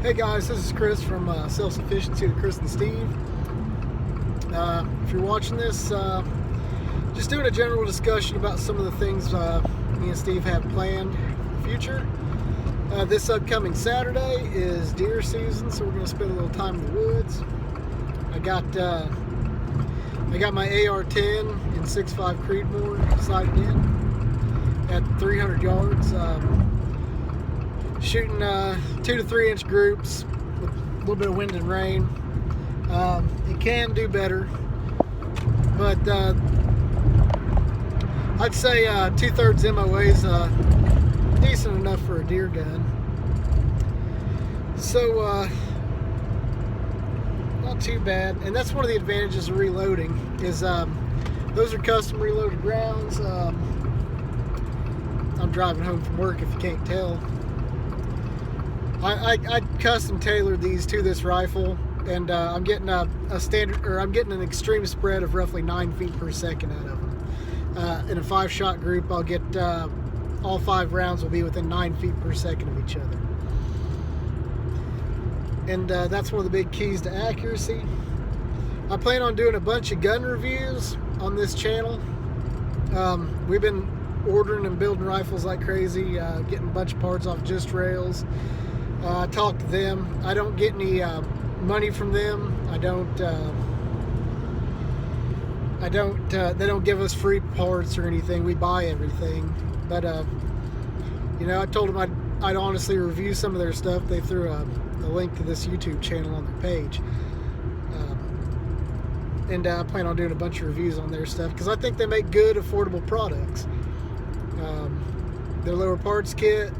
Hey guys, this is Chris from Sufficiency with Chris and Steve. If you're watching this, just doing a general discussion about some of the things me and Steve have planned for the future. This upcoming Saturday is deer season, so we're going to spend a little time in the woods. I got my AR-10 in 6.5 Creedmoor sighted in at 300 yards. Shooting 2 to 3 inch groups with a little bit of wind and rain. It can do better, but I'd say 2/3 MOA is decent enough for a deer gun. So not too bad, and that's one of the advantages of reloading is those are custom reloaded rounds. I'm driving home from work if you can't tell. I custom tailored these to this rifle, and I'm getting I'm getting an extreme spread of roughly 9 feet per second out of them. In a 5-shot group, I'll get all 5 rounds will be within 9 feet per second of each other, and that's one of the big keys to accuracy. I plan on doing a bunch of gun reviews on this channel. We've been ordering and building rifles like crazy, getting a bunch of parts off Just Rails. I talk to them. I don't get any money from them. They don't give us free parts or anything. We buy everything. But you know, I told them I'd honestly review some of their stuff. They threw a link to this YouTube channel on their page, and I plan on doing a bunch of reviews on their stuff because I think they make good, affordable products. Their lower parts kit,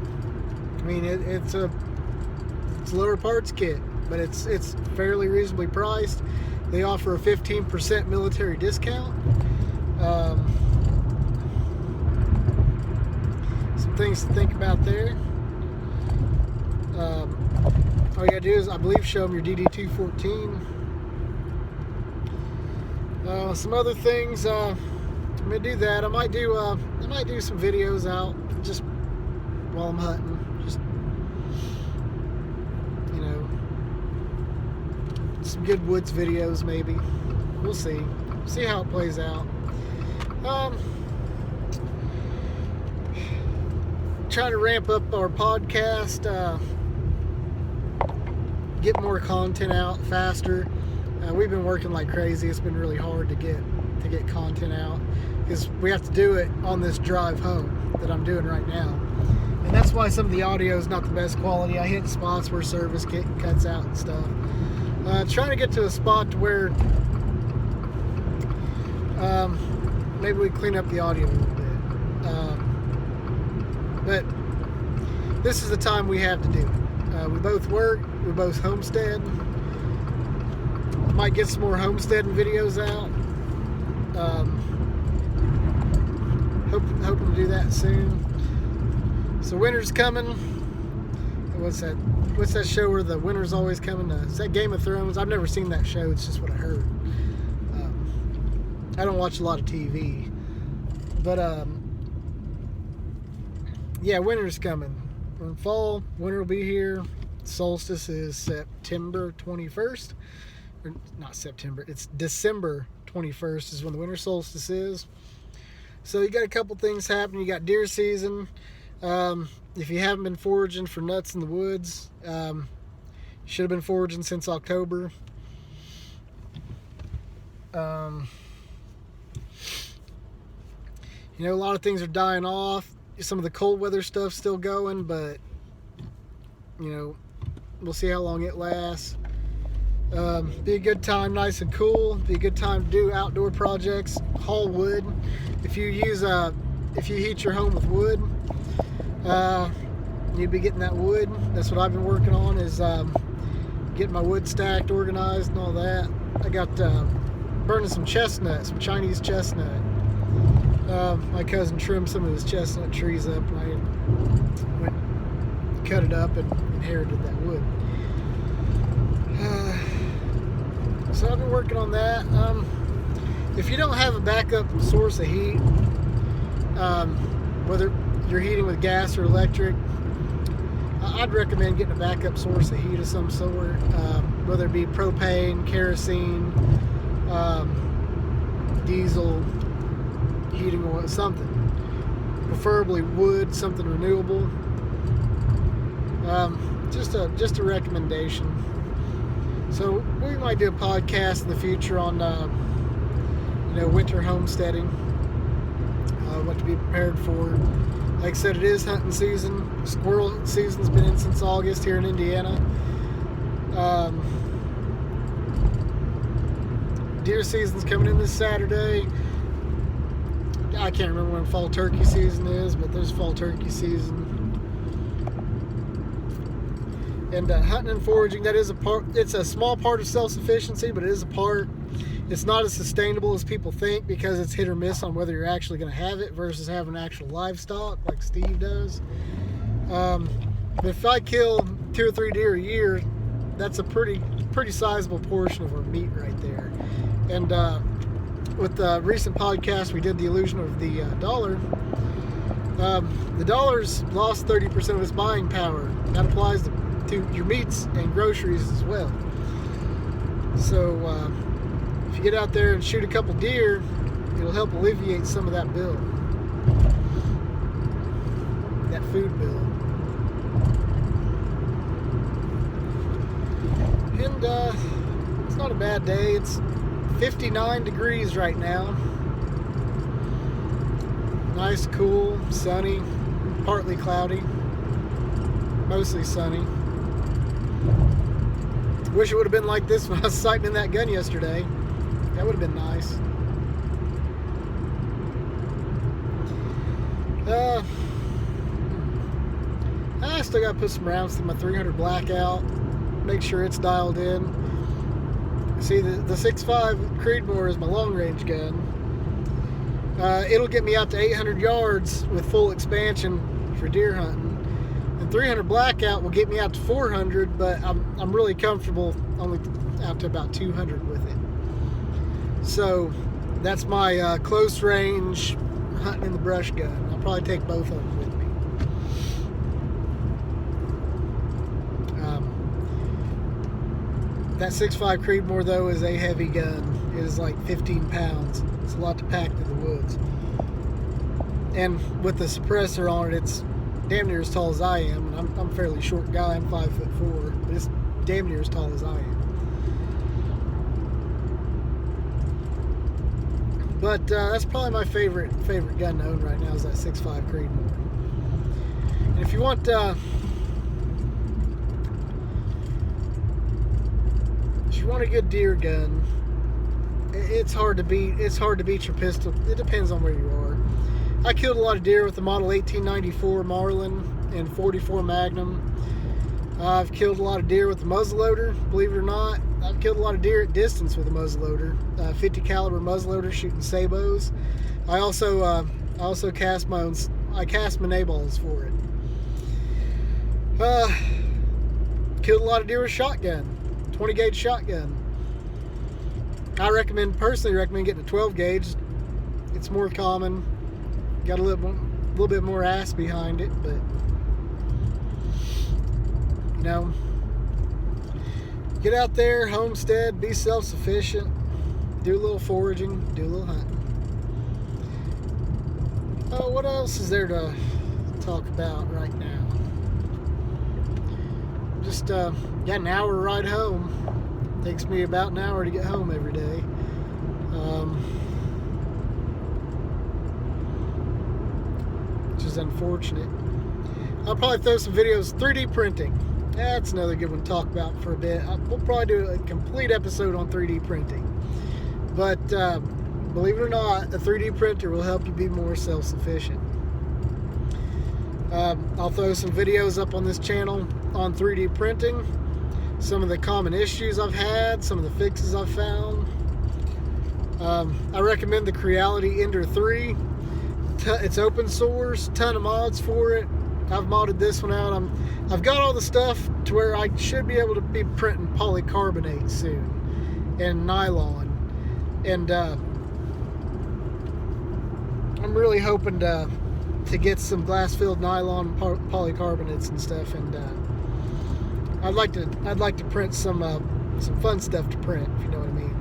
I mean, it's a lower parts kit, but it's fairly reasonably priced. They offer a 15% military discount. Some things to think about there. All you gotta do is, I believe, show them your DD-214. Some other things. I'm gonna do that. I might do some videos out just while I'm hunting. Just, you know, some good woods videos maybe. We'll see how it plays out. Trying to ramp up our podcast, get more content out faster. We've been working like crazy. It's been really hard to get content out because we have to do it on this drive home that I'm doing right now, and that's why some of the audio is not the best quality. I hit spots where service cuts out and stuff. Trying to get to a spot to where maybe we clean up the audio a little bit, but this is the time we have to do it. We both work, we both homestead. Might get some more homesteading videos out. Hoping to do that soon. So winter's coming. What's that show where the winter's always coming? Is that Game of Thrones? I've never seen that show. It's just what I heard. I don't watch a lot of TV, but yeah, winter's coming. We're in fall. Winter will be here. Solstice is September 21st. Or not September. It's December 21st is when the winter solstice is. So you got a couple things happening. You got deer season. If you haven't been foraging for nuts in the woods, you should have been foraging since October. You know, a lot of things are dying off. Some of the cold weather stuff's still going, but you know, we'll see how long it lasts. Be a good time, nice and cool. Be a good time to do outdoor projects. Haul wood. If you heat your home with wood, you'd be getting that wood. That's what I've been working on, is getting my wood stacked, organized, and all that. I got burning some chestnut, some Chinese chestnut. My cousin trimmed some of his chestnut trees up, and I went cut it up and inherited that wood. So I've been working on that. If you don't have a backup source of heat, whether you're heating with gas or electric, I'd recommend getting a backup source of heat of some sort, whether it be propane, kerosene, diesel, heating oil, something. Preferably wood, something renewable. Just a recommendation. So we might do a podcast in the future on winter homesteading, what to be prepared for. Like I said, it is hunting season. Squirrel season's been in since August here in Indiana. Deer season's coming in this Saturday. I can't remember when fall turkey season is, but there's fall turkey season. And hunting and foraging, that is a part. It's a small part of self-sufficiency, but it is a part. It's not as sustainable as people think, because it's hit or miss on whether you're actually going to have it versus having actual livestock like Steve does. But if I kill 2 or 3 deer a year, that's a pretty sizable portion of our meat right there. And with the recent podcast, we did the illusion of the dollar. The dollar's lost 30% of its buying power. That applies to your meats and groceries as well. So if you get out there and shoot a couple deer, it'll help alleviate some of that bill, that food bill. And it's not a bad day. It's 59 degrees right now. Nice, cool, sunny, partly cloudy, mostly sunny. Wish it would have been like this when I was sighting in that gun yesterday. That would have been nice. I still got to put some rounds through my 300 blackout. Make sure it's dialed in. See, the 6.5 Creedmoor is my long range gun. It'll get me out to 800 yards with full expansion for deer hunting. And 300 blackout will get me out to 400, but I'm really comfortable only out to about 200 with it. So that's my close range hunting in the brush gun. I'll probably take both of them with me. That 6.5 Creedmoor though is a heavy gun. It is like 15 pounds. It's a lot to pack through the woods. And with the suppressor on it, it's damn near as tall as I am. And I'm a fairly short guy. I'm 5'4", but it's damn near as tall as I am. But that's probably my favorite gun to own right now, is that 6.5 Creedmoor. And if you want a good deer gun, it's hard to beat. It's hard to beat your pistol. It depends on where you are. I killed a lot of deer with the model 1894 Marlin and 44 Magnum. I've killed a lot of deer with the muzzleloader, believe it or not. I've killed a lot of deer at distance with a muzzleloader, 50 caliber muzzleloader shooting sabos. I also cast my own. I cast my neighballs for it. Killed a lot of deer with shotgun, 20 gauge shotgun. I personally recommend getting a 12 gauge. It's more common. Got a little bit more ass behind it, but get out there, homestead, be self-sufficient, do a little foraging, do a little hunting. Oh, what else is there to talk about right now? Just got an hour ride home. Takes me about an hour to get home every day. Which is unfortunate. I'll probably throw some videos. 3D printing. That's another good one to talk about for a bit. We'll probably do a complete episode on 3D printing. But believe it or not, a 3D printer will help you be more self-sufficient. I'll throw some videos up on this channel on 3D printing. Some of the common issues I've had, some of the fixes I've found. I recommend the Creality Ender 3. It's open source, ton of mods for it. I've modded this one out. I've got all the stuff to where I should be able to be printing polycarbonate soon and nylon. And I'm really hoping to to get some glass-filled nylon polycarbonates and stuff, and I'd like to print some fun stuff to print, if you know what I mean.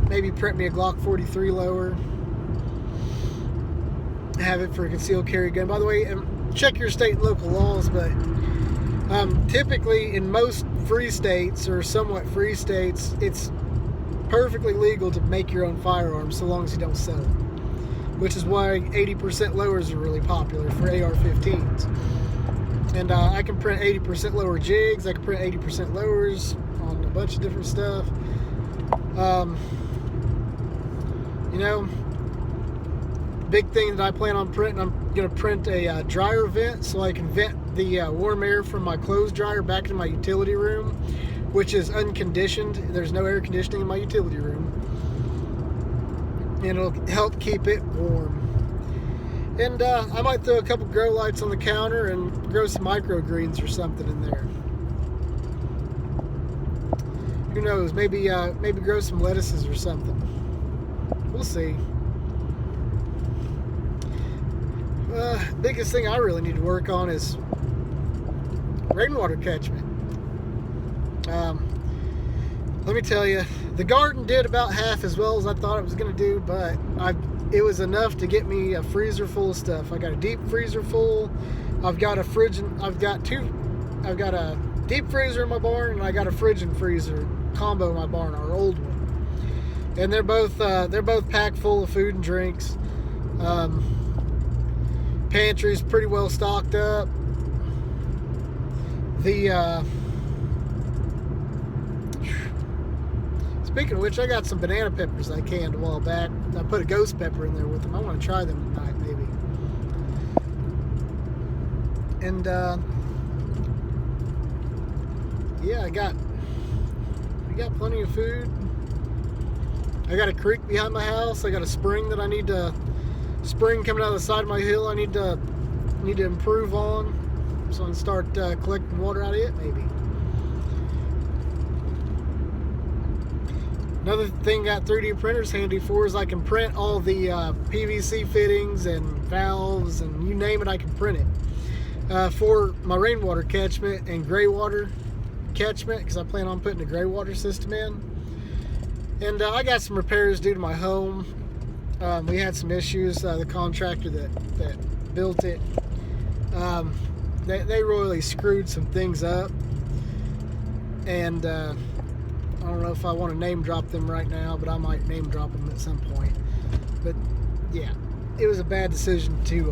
Maybe print me a Glock 43 lower. Have it for a concealed carry gun. By the way, check your state and local laws, but typically in most free states or somewhat free states, it's perfectly legal to make your own firearms so long as you don't sell them, which is why 80% lowers are really popular for AR-15s. And I can print 80% lower jigs, I can print 80% lowers on a bunch of different stuff. You know, big thing that I plan on printing, I'm going to print a dryer vent so I can vent the warm air from my clothes dryer back into my utility room, which is unconditioned. There's no air conditioning in my utility room, and it'll help keep it warm. And I might throw a couple grow lights on the counter and grow some microgreens or something in there. Who knows? Maybe grow some lettuces or something. We'll see. Biggest thing I really need to work on is rainwater catchment. Let me tell you, the garden did about half as well as I thought it was going to do, but it was enough to get me a freezer full of stuff. I got a deep freezer full. I've got a fridge, and I've got a deep freezer in my barn, and I got a fridge and freezer combo in my barn, our old one. And they're both packed full of food and drinks. Pantry's pretty well stocked up. Speaking of which, I got some banana peppers I canned a while back. I put a ghost pepper in there with them. I want to try them tonight, maybe. And yeah, we got plenty of food. I got a creek behind my house. I got a spring that I need to coming out of the side of my hill. I need to improve on, so I can start collecting water out of it, maybe. Another thing got 3D printers handy for is I can print all the PVC fittings and valves and you name it, I can print it for my rainwater catchment and gray water catchment, because I plan on putting a gray water system in. And I got some repairs due to my home. We had some issues. The contractor that built it, they really screwed some things up, and I don't know if I want to name drop them right now, but I might name drop them at some point. But yeah, it was a bad decision to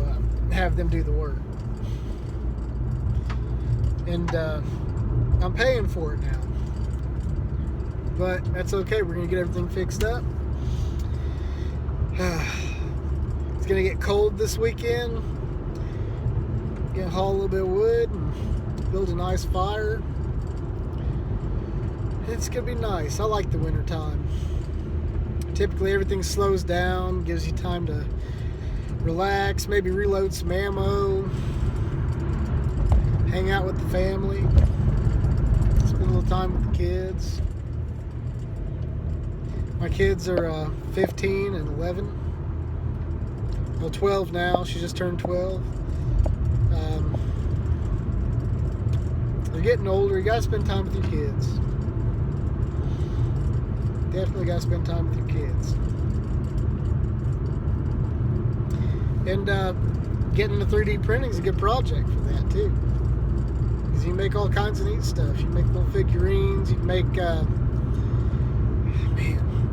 have them do the work, and I'm paying for it now, but that's okay. We're gonna get everything fixed up. It's gonna get cold this weekend. Gonna haul a little bit of wood and build a nice fire. It's gonna be nice. I like the winter time. Typically everything slows down, gives you time to relax, maybe reload some ammo, hang out with the family, spend a little time with the kids. My kids are 15 and 11. Well, 12 now. She just turned 12. They're getting older. You gotta spend time with your kids. Definitely gotta spend time with your kids. And getting into 3D printing is a good project for that too. Because you can make all kinds of neat stuff. You can make little figurines. You can make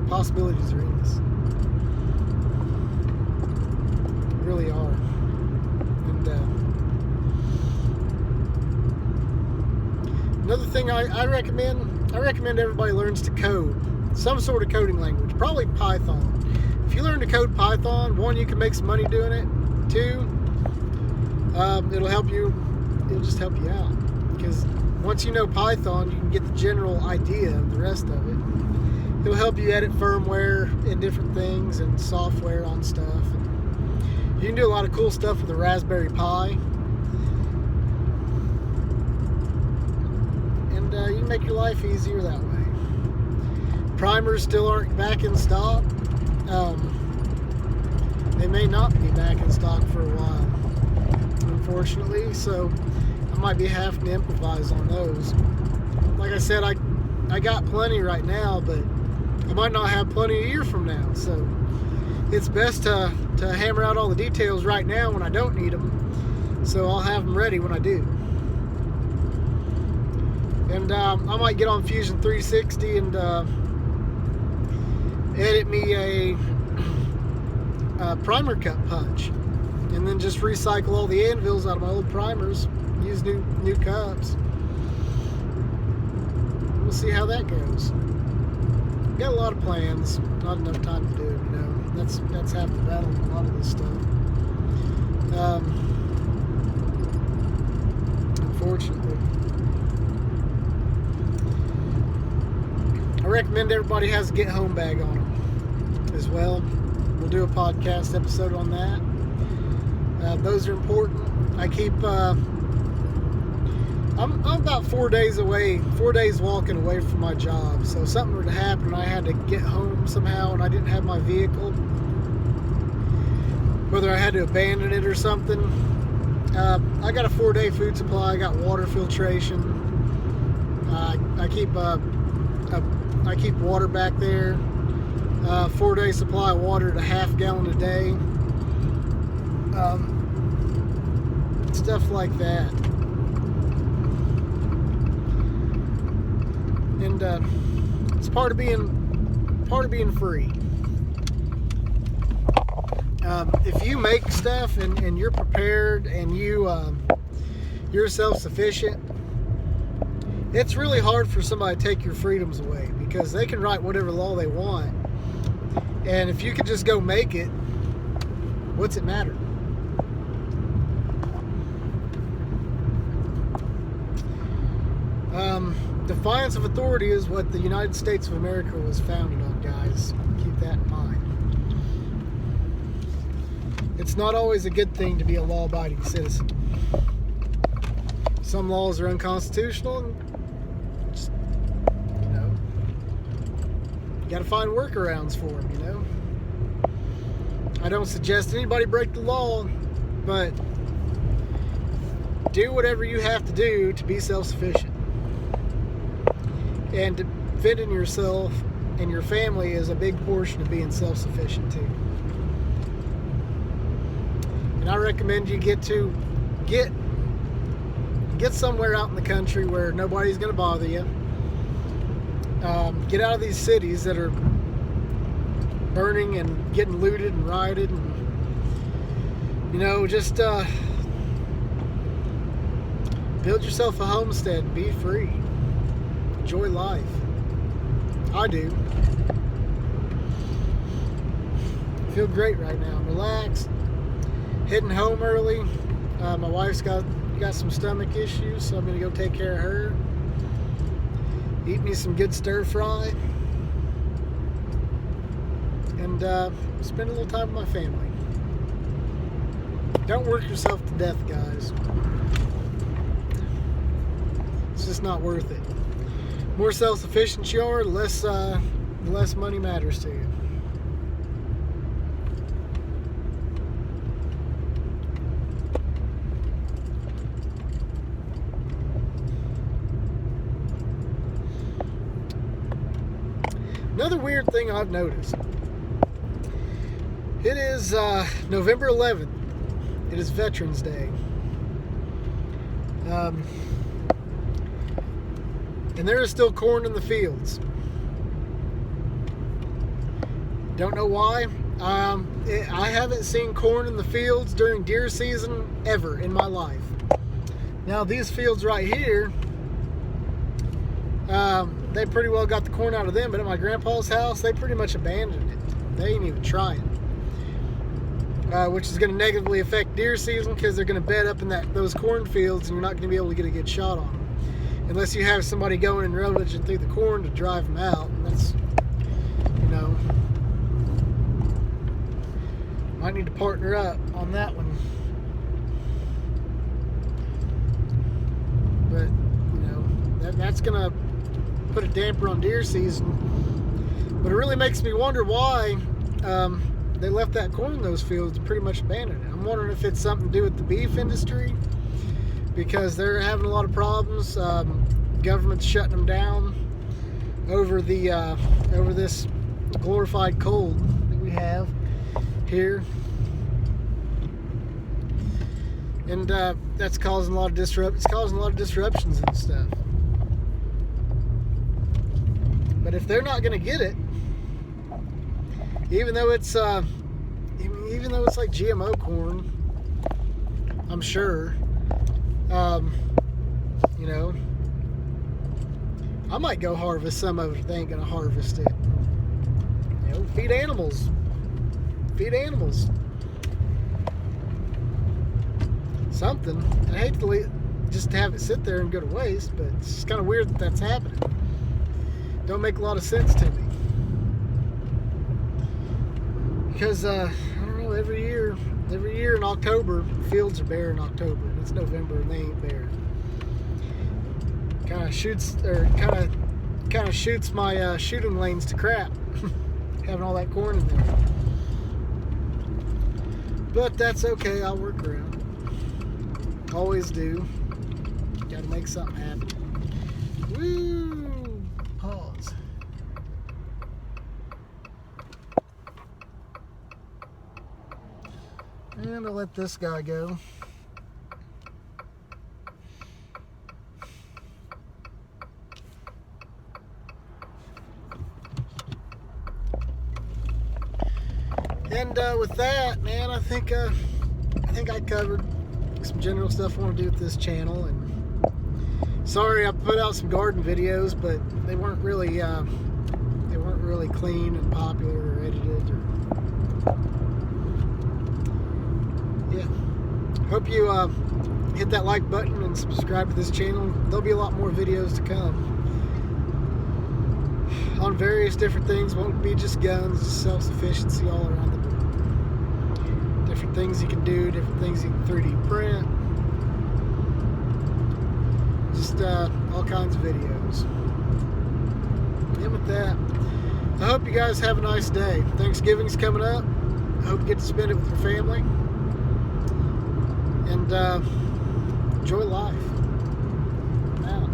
possibilities are endless. Really are. And another thing I recommend everybody learns to code. Some sort of coding language. Probably Python. If you learn to code Python, one, you can make some money doing it. Two, it'll just help you out. Because once you know Python, you can get the general idea of the rest of it. It'll help you edit firmware and different things and software on stuff. And you can do a lot of cool stuff with a Raspberry Pi. And you can make your life easier that way. Primers still aren't back in stock. they may not be back in stock for a while, unfortunately, so I might be having to improvise on those. Like I said, I got plenty right now, but I might not have plenty a year from now, so it's best to hammer out all the details right now when I don't need them, so I'll have them ready when I do. And I might get on Fusion 360 and edit me a primer cut punch, and then just recycle all the anvils out of my old primers, use new cups. We'll see how that goes. Got a lot of plans, not enough time to do it, you know. That's half the battle in a lot of this stuff. Unfortunately. I recommend everybody has a get home bag on them as well. We'll do a podcast episode on that. Those are important. I keep I'm about 4 days walking away from my job. So if something were to happen and I had to get home somehow and I didn't have my vehicle, whether I had to abandon it or something, I got a 4-day food supply. I got water filtration. I keep water back there. 4-day supply of water at a half gallon a day. Stuff like that. And it's part of being free. If you make stuff and you're prepared and you're self-sufficient, it's really hard for somebody to take your freedoms away, because they can write whatever law they want, and if you could just go make it, what's it matter? Defiance of authority is what the United States of America was founded on, guys. Keep that in mind. It's not always a good thing to be a law-abiding citizen. Some laws are unconstitutional, and just, you know, you got to find workarounds for them, you know. I don't suggest anybody break the law, but do whatever you have to do to be self-sufficient. And defending yourself and your family is a big portion of being self-sufficient too. And I recommend you get somewhere out in the country where nobody's going to bother you. Get out of these cities that are burning and getting looted and rioted, and you know, just build yourself a homestead and be free. Enjoy life. I do. Feel great right now. I'm relaxed. Heading home early. My wife's got some stomach issues, so I'm going to go take care of her. Eat me some good stir fry. And spend a little time with my family. Don't work yourself to death, guys. It's just not worth it. The more self-sufficient you are, the less money matters to you. Another weird thing I've noticed. It is November 11th. It is Veterans Day. And there is still corn in the fields. Don't know why. I haven't seen corn in the fields during deer season ever in my life. Now these fields right here, they pretty well got the corn out of them, but at my grandpa's house, they pretty much abandoned it. They ain't even trying. Which is going to negatively affect deer season, because they're going to bed up in those cornfields, and you're not going to be able to get a good shot on them. Unless you have somebody going and rummaging through the corn to drive them out. And that's, you know, might need to partner up on that one. But, you know, that's going to put a damper on deer season. But it really makes me wonder why they left that corn in those fields and pretty much abandoned it. I'm wondering if it's something to do with the beef industry, because they're having a lot of problems. Government's shutting them down over this glorified cold that we have here, and that's causing a lot of disruptions and stuff. But if they're not going to get it, even though it's like GMO corn, I'm sure, you know, I might go harvest some of it if they ain't gonna harvest it. You know, feed animals. Something. I hate to just have it sit there and go to waste, but it's just kind of weird that that's happening. Don't make a lot of sense to me. Because I don't know, every year in October, fields are bare in October, and it's November and they ain't bare. Kind of shoots my shooting lanes to crap, having all that corn in there. But that's okay, I'll work around. Always do. Gotta make something happen. Woo! Pause. And I'll let this guy go. And with that, man, I think I covered some general stuff I want to do with this channel. And sorry, I put out some garden videos, but they weren't really clean and popular or edited. Yeah. Hope you hit that like button and subscribe to this channel. There'll be a lot more videos to come on various different things. Won't be just guns, just self-sufficiency all around the board. Different things you can do, different things you can 3D print. Just all kinds of videos. And with that, I hope you guys have a nice day. Thanksgiving's coming up. I hope you get to spend it with your family. And enjoy life. Out.